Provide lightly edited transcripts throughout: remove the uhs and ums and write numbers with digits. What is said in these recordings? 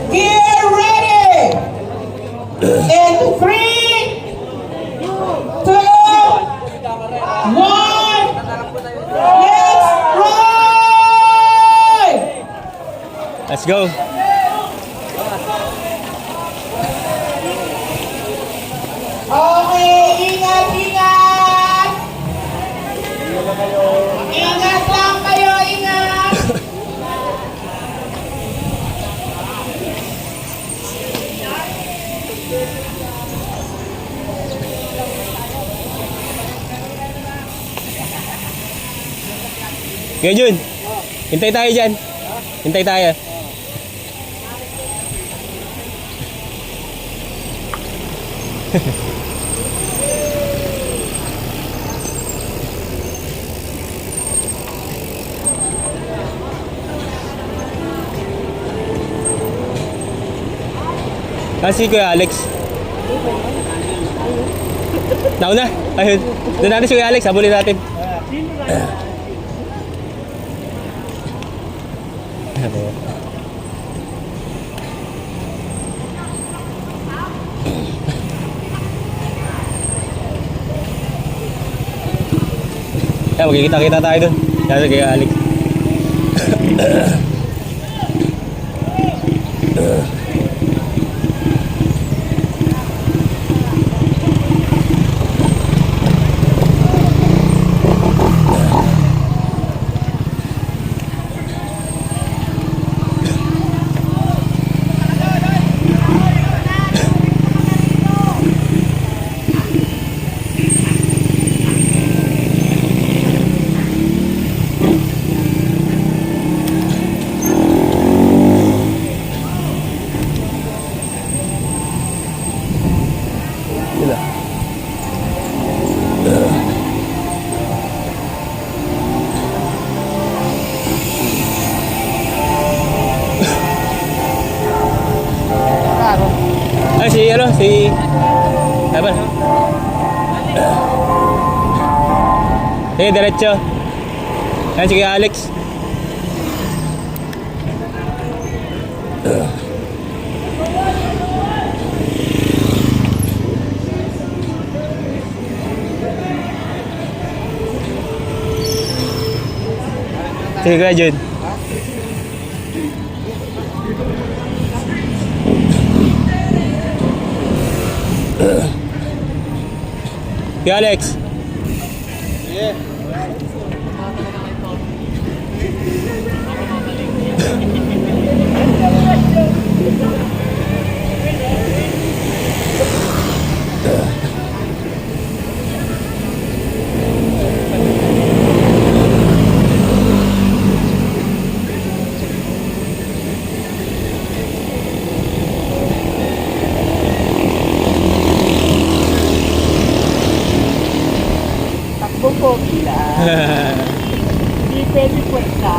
Get ready! In 3, 2, 1, let's ride! Let's go. Okay, ingat, ingat! Ingat lang kayo, ingat! Ngayon Jun, hintay tayo dyan. Hintay tayo. Si Kuya Alex. Nauna. Ayun. Doon natin si Kuya Alex. Habulin natin. Magkikita-kita tayo doon. Yan si Kuya Alex. Ay, si apa? Diretso. Yan si Kuya Alex. Sige Kuya Jun. Kuya Alex. Yeah. Bukogi lang. Hindi pwede pwesta.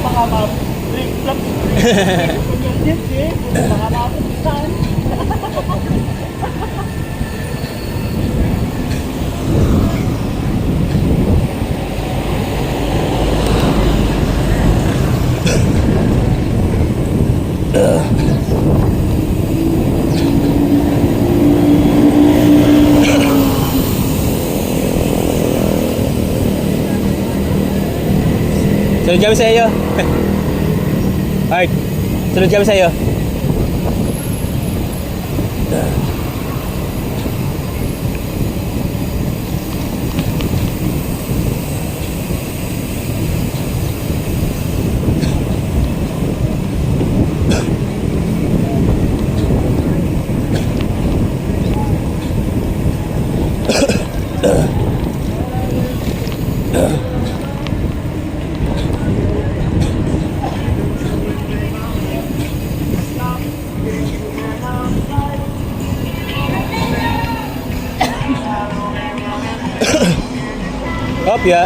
Baka ma-flip-flop. Baka mapuntan. Sunod kami sa iyo. Alright. Sunod kami sa iyo. Kopya.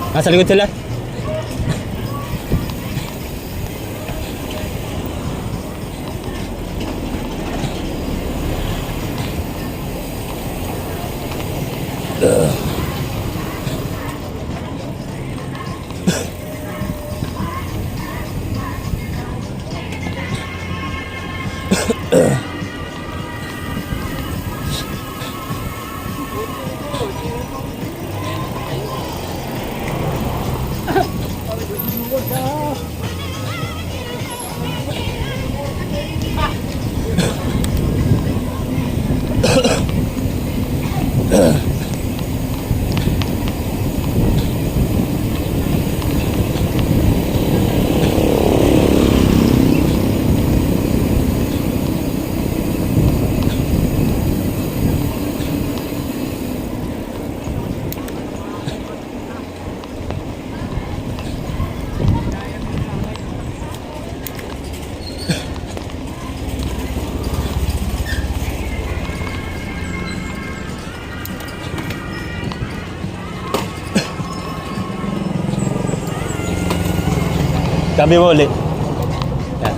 Nasa likod sila. Tabi mo ulit. Yan.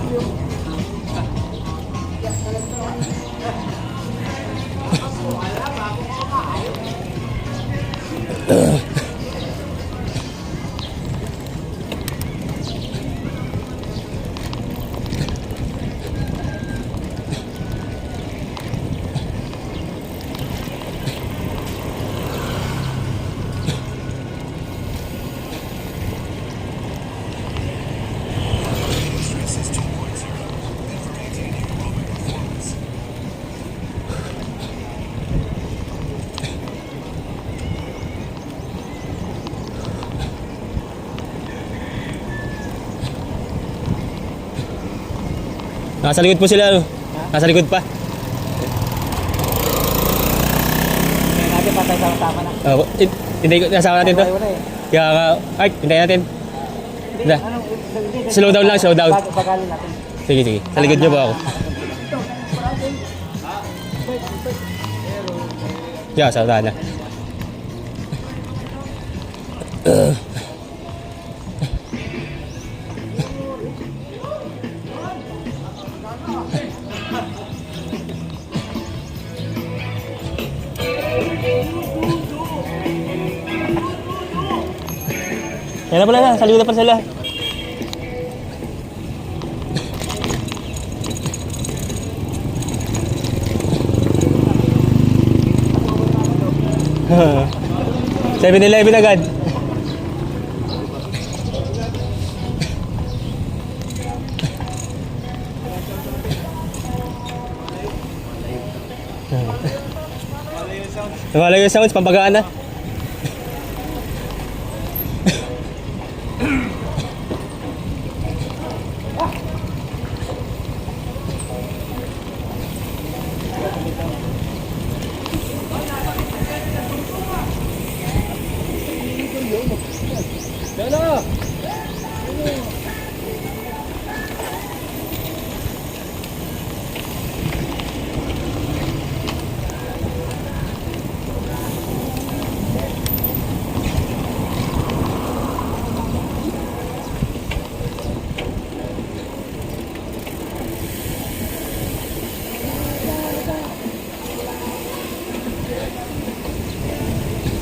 Nasa likod po sila, ano? Nasa likod pa. Natin patay sama-sama na. Hindi ko nasama natin to. Kaya nga, ay, hintayin natin. Da. Slow down lang, slow down. Bagalin natin. Sige, sige. Sa likod niyo po ako. Yeah, sa unahan na. Yan na pala na, sa likod na pala sila. $7-Eleven agad. Lumalayo yung sounds, pampagaan na.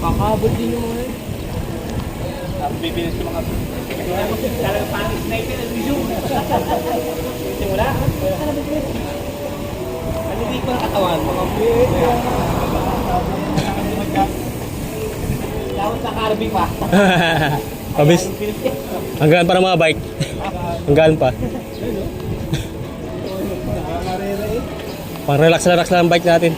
Pakabot din yung mga bibilis ko mga talagang pang sniper ang zoom. Simula? Ano di ko ng katawan? Mga lawat sa Carby pa. Pabis. Hanggaan pa ng mga bike. Hanggaan pa. Pang relax lang ang bike natin.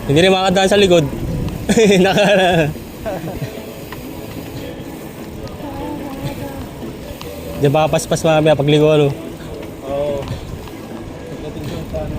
Hindi rin makakadaan sa likod. Naka... Di ba paspas mamaya pagligo ano? Oo. Pagdating doon sa ano.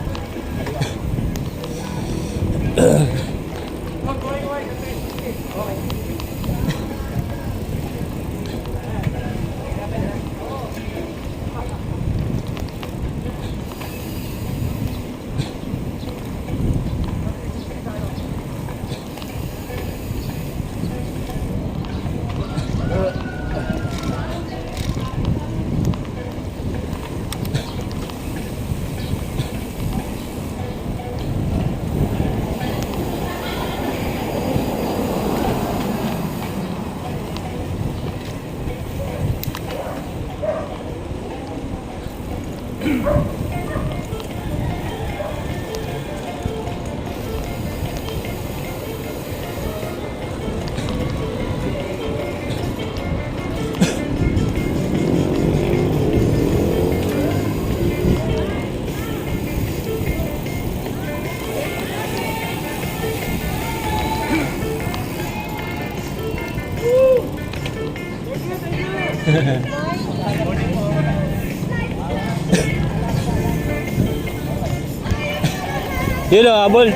Yun o, habol.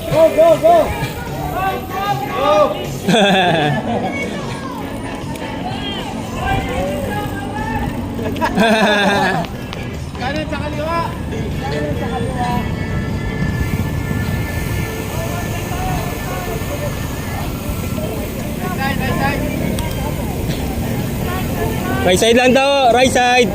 Go, go, go! Go! Kanan sa kaliwa! Kanan sa kaliwa! Right side, right side! Right side lang daw, right side.